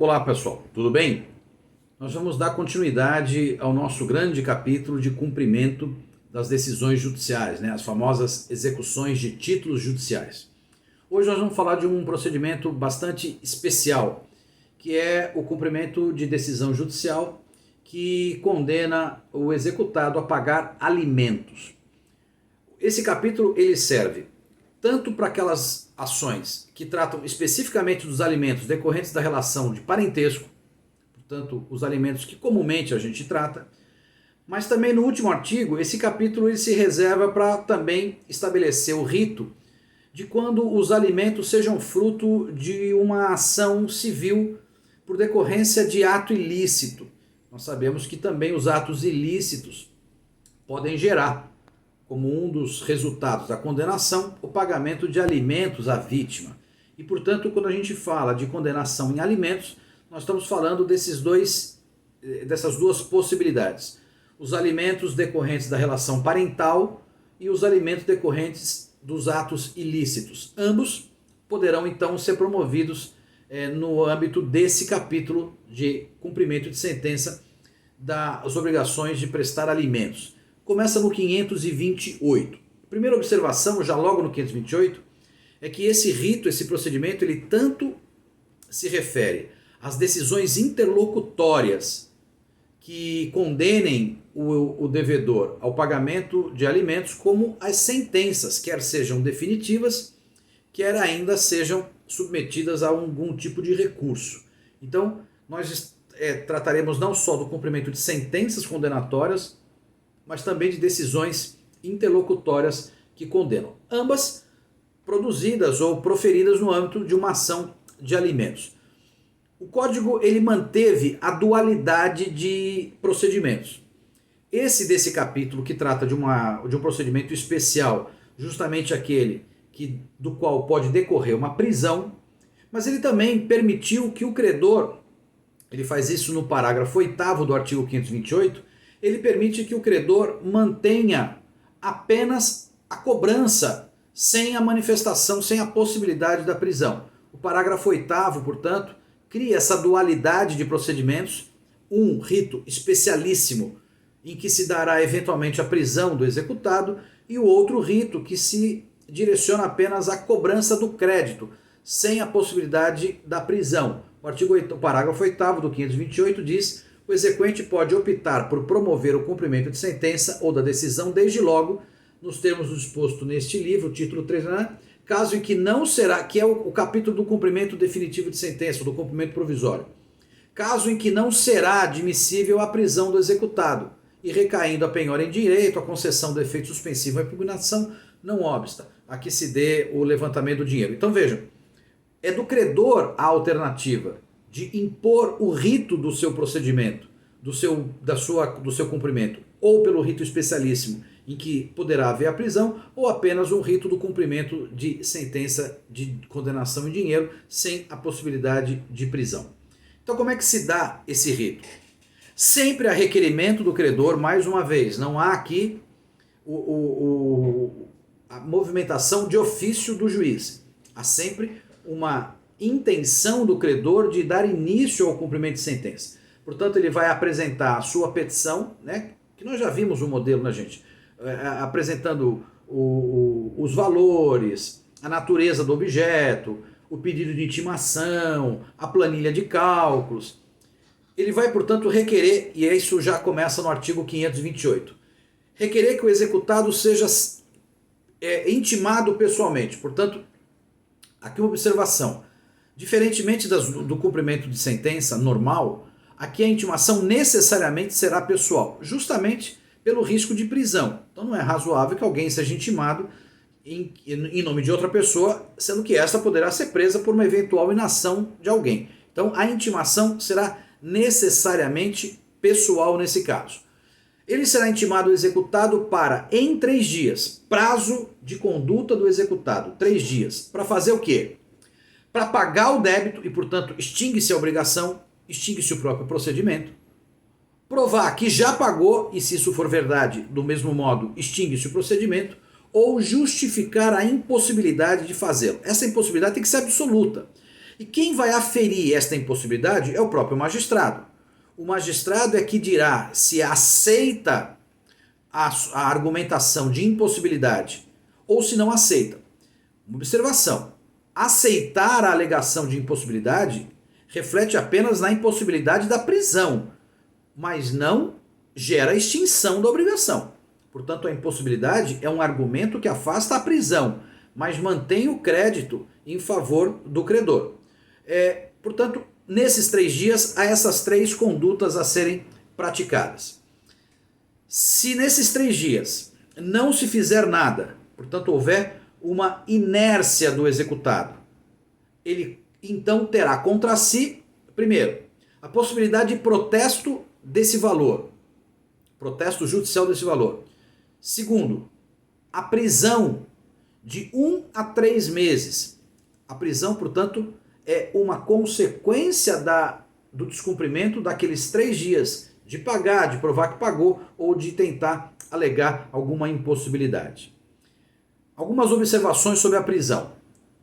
Olá pessoal, tudo bem? Nós vamos dar continuidade ao nosso grande capítulo de cumprimento das decisões judiciais, as famosas execuções de títulos judiciais. Hoje nós vamos falar de um procedimento bastante especial, que é o cumprimento de decisão judicial que condena o executado a pagar alimentos. Esse capítulo ele serve tanto para aquelas ações que tratam especificamente dos alimentos decorrentes da relação de parentesco, portanto, os alimentos que comumente a gente trata, mas também no último artigo, esse capítulo ele se reserva para também estabelecer o rito de quando os alimentos sejam fruto de uma ação civil por decorrência de ato ilícito. Nós sabemos que também os atos ilícitos podem gerar, como um dos resultados da condenação, o pagamento de alimentos à vítima. E, portanto, quando a gente fala de condenação em alimentos, nós estamos falando dessas duas possibilidades. Os alimentos decorrentes da relação parental e os alimentos decorrentes dos atos ilícitos. Ambos poderão, então, ser promovidos no âmbito desse capítulo de cumprimento de sentença das obrigações de prestar alimentos. Começa no 528. A primeira observação, já logo no 528, é que esse rito, esse procedimento, ele tanto se refere às decisões interlocutórias que condenem o devedor ao pagamento de alimentos, como às sentenças, quer sejam definitivas, quer ainda sejam submetidas a algum tipo de recurso. Então, nós trataremos não só do cumprimento de sentenças condenatórias, mas também de decisões interlocutórias que condenam. Ambas produzidas ou proferidas no âmbito de uma ação de alimentos. O Código ele manteve a dualidade de procedimentos. Esse desse capítulo que trata de um procedimento especial, justamente aquele do qual pode decorrer uma prisão, mas ele também permitiu que o credor, ele faz isso no parágrafo 8º do artigo 528, ele permite que o credor mantenha apenas a cobrança sem a manifestação, sem a possibilidade da prisão. O parágrafo 8º, portanto, cria essa dualidade de procedimentos, um rito especialíssimo em que se dará eventualmente a prisão do executado e o outro rito que se direciona apenas à cobrança do crédito, sem a possibilidade da prisão. O parágrafo 8º do 528 diz: o exequente pode optar por promover o cumprimento de sentença ou da decisão desde logo, nos termos do disposto neste livro, título 3, caso em que não será, que é o capítulo do cumprimento definitivo de sentença, do cumprimento provisório, caso em que não será admissível a prisão do executado, e recaindo a penhora em direito, a concessão do efeito suspensivo à impugnação, não obsta a que se dê o levantamento do dinheiro. Então vejam, é do credor a alternativa de impor o rito do seu procedimento, do seu cumprimento, ou pelo rito especialíssimo, em que poderá haver a prisão, ou apenas um rito do cumprimento de sentença de condenação em dinheiro, sem a possibilidade de prisão. Então como é que se dá esse rito? Sempre a requerimento do credor, mais uma vez, não há aqui a movimentação de ofício do juiz. Há sempre uma intenção do credor de dar início ao cumprimento de sentença. Portanto, ele vai apresentar a sua petição, que nós já vimos o modelo, gente? Apresentando os valores, a natureza do objeto, o pedido de intimação, a planilha de cálculos. Ele vai, portanto, requerer, e isso já começa no artigo 528, requerer que o executado seja intimado pessoalmente. Portanto, aqui uma observação. Diferentemente do cumprimento de sentença normal, aqui a intimação necessariamente será pessoal, justamente pelo risco de prisão. Então não é razoável que alguém seja intimado em nome de outra pessoa, sendo que esta poderá ser presa por uma eventual inação de alguém. Então a intimação será necessariamente pessoal nesse caso. Ele será intimado ou executado para, em 3 dias, prazo de conduta do executado, 3 dias, para fazer o quê? Para pagar o débito e, portanto, extingue-se a obrigação, extingue-se o próprio procedimento, provar que já pagou, e se isso for verdade, do mesmo modo, extingue-se o procedimento, ou justificar a impossibilidade de fazê-lo. Essa impossibilidade tem que ser absoluta. E quem vai aferir esta impossibilidade é o próprio magistrado. O magistrado é que dirá se aceita a argumentação de impossibilidade ou se não aceita. Uma observação: aceitar a alegação de impossibilidade reflete apenas na impossibilidade da prisão, mas não gera extinção da obrigação. Portanto, a impossibilidade é um argumento que afasta a prisão, mas mantém o crédito em favor do credor. Portanto, nesses 3 dias, há essas 3 condutas a serem praticadas. Se nesses 3 dias não se fizer nada, portanto, houver uma inércia do executado, ele então terá contra si, primeiro, a possibilidade de protesto desse valor, protesto judicial desse valor. Segundo, a prisão de 1 a 3 meses. A prisão, portanto, é uma consequência do descumprimento daqueles 3 dias de pagar, de provar que pagou ou de tentar alegar alguma impossibilidade. Algumas observações sobre a prisão.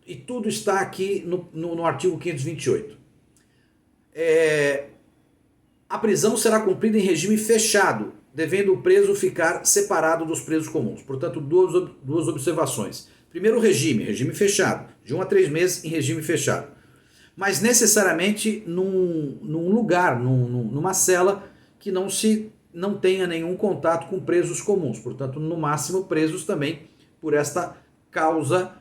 E tudo está aqui no artigo 528. A prisão será cumprida em regime fechado, devendo o preso ficar separado dos presos comuns. Portanto, duas observações. Primeiro, regime fechado, de 1 a 3 meses em regime fechado. Mas necessariamente num lugar, numa cela que não tenha nenhum contato com presos comuns. Portanto, no máximo, presos também por esta causa,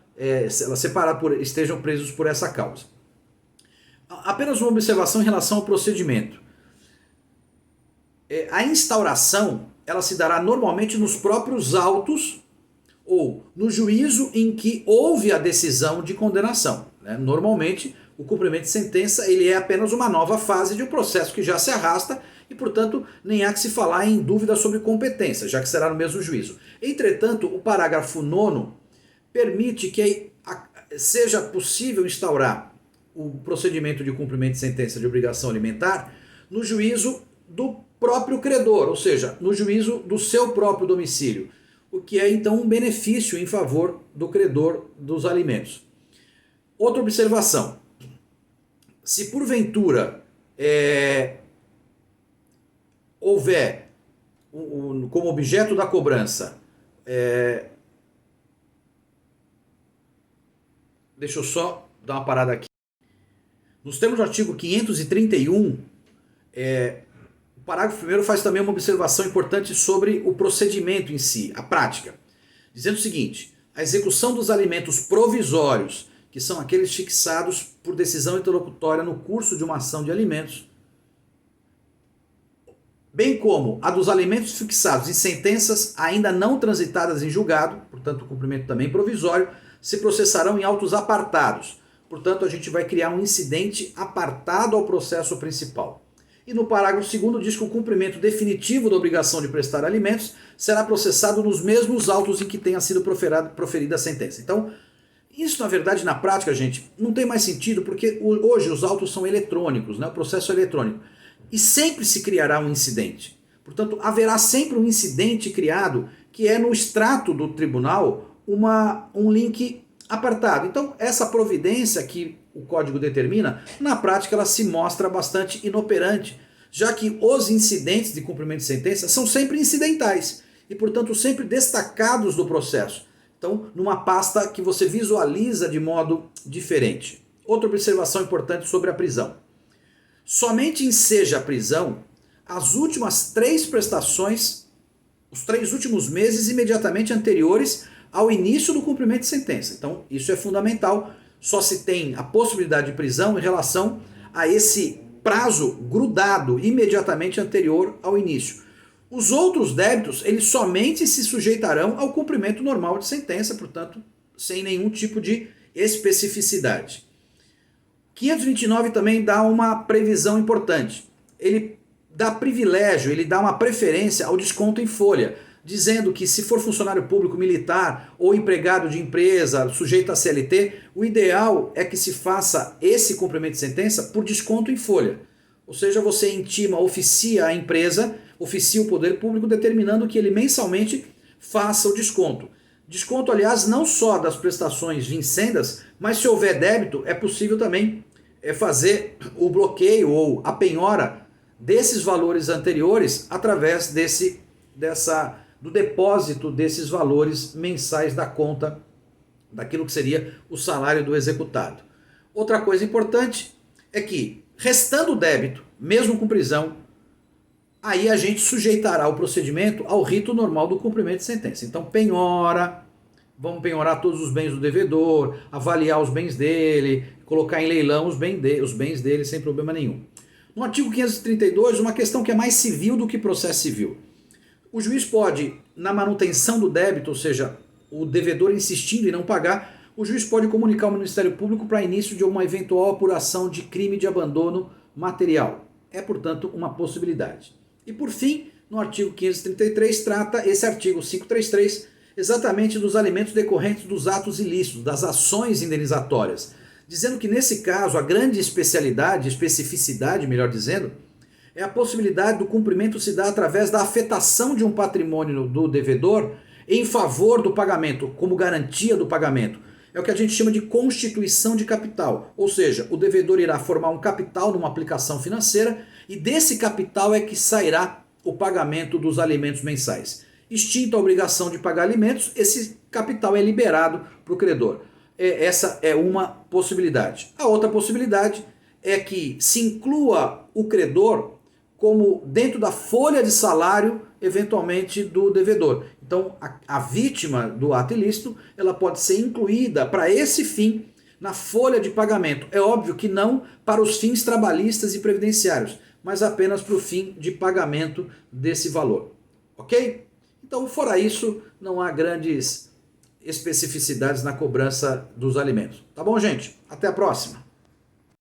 estejam presos por essa causa. Apenas uma observação em relação ao procedimento. A instauração, ela se dará normalmente nos próprios autos ou no juízo em que houve a decisão de condenação. Normalmente, o cumprimento de sentença ele é apenas uma nova fase de um processo que já se arrasta e, portanto, nem há que se falar em dúvida sobre competência, já que será no mesmo juízo. Entretanto, o parágrafo 9º permite que seja possível instaurar o procedimento de cumprimento de sentença de obrigação alimentar no juízo do próprio credor, ou seja, no juízo do seu próprio domicílio, o que é então um benefício em favor do credor dos alimentos. Outra observação: se porventura houver como objeto da cobrança, deixa eu só dar uma parada aqui. Nos termos do artigo 531, o parágrafo 1º faz também uma observação importante sobre o procedimento em si, a prática, dizendo o seguinte: a execução dos alimentos provisórios, que são aqueles fixados por decisão interlocutória no curso de uma ação de alimentos, bem como a dos alimentos fixados em sentenças ainda não transitadas em julgado, portanto o cumprimento também provisório, se processarão em autos apartados. Portanto, a gente vai criar um incidente apartado ao processo principal. E no parágrafo 2º diz que o cumprimento definitivo da obrigação de prestar alimentos será processado nos mesmos autos em que tenha sido proferida a sentença. Então, isso na verdade, na prática, gente, não tem mais sentido, porque hoje os autos são eletrônicos, o processo é eletrônico. E sempre se criará um incidente. Portanto, haverá sempre um incidente criado que é no extrato do tribunal um link apartado. Então, essa providência que o código determina, na prática ela se mostra bastante inoperante, já que os incidentes de cumprimento de sentença são sempre incidentais e, portanto, sempre destacados do processo. Então, numa pasta que você visualiza de modo diferente. Outra observação importante sobre a prisão. Somente enseja a prisão as últimas 3 prestações, os 3 últimos meses imediatamente anteriores ao início do cumprimento de sentença. Então, isso é fundamental. Só se tem a possibilidade de prisão em relação a esse prazo grudado imediatamente anterior ao início. Os outros débitos, eles somente se sujeitarão ao cumprimento normal de sentença, portanto, sem nenhum tipo de especificidade. 529 também dá uma previsão importante. Ele dá privilégio, ele dá uma preferência ao desconto em folha, dizendo que se for funcionário público, militar ou empregado de empresa sujeito a CLT, o ideal é que se faça esse cumprimento de sentença por desconto em folha. Ou seja, você intima, oficia a empresa, oficia o poder público, determinando que ele mensalmente faça o desconto. Desconto, aliás, não só das prestações vincendas, mas se houver débito, é possível também fazer o bloqueio ou a penhora desses valores anteriores através do depósito desses valores mensais da conta daquilo que seria o salário do executado. Outra coisa importante é que, restando o débito, mesmo com prisão, aí a gente sujeitará o procedimento ao rito normal do cumprimento de sentença. Então, penhora, vamos penhorar todos os bens do devedor, avaliar os bens dele, colocar em leilão os bens dele sem problema nenhum. No artigo 532, uma questão que é mais civil do que processo civil. O juiz pode, na manutenção do débito, ou seja, o devedor insistindo em não pagar, o juiz pode comunicar ao Ministério Público para início de uma eventual apuração de crime de abandono material. É, portanto, uma possibilidade. E por fim, no artigo 533, trata esse artigo 533 exatamente dos alimentos decorrentes dos atos ilícitos, das ações indenizatórias, dizendo que nesse caso a grande especificidade, melhor dizendo, é a possibilidade do cumprimento se dar através da afetação de um patrimônio do devedor em favor do pagamento, como garantia do pagamento. É o que a gente chama de constituição de capital, ou seja, o devedor irá formar um capital numa aplicação financeira e desse capital é que sairá o pagamento dos alimentos mensais. Extinta a obrigação de pagar alimentos, esse capital é liberado para o credor. Essa é uma possibilidade. A outra possibilidade é que se inclua o credor como dentro da folha de salário, eventualmente, do devedor. Então, a vítima do ato ilícito, ela pode ser incluída para esse fim na folha de pagamento. É óbvio que não para os fins trabalhistas e previdenciários, mas apenas para o fim de pagamento desse valor. Ok? Então, fora isso, não há grandes especificidades na cobrança dos alimentos. Tá bom, gente? Até a próxima!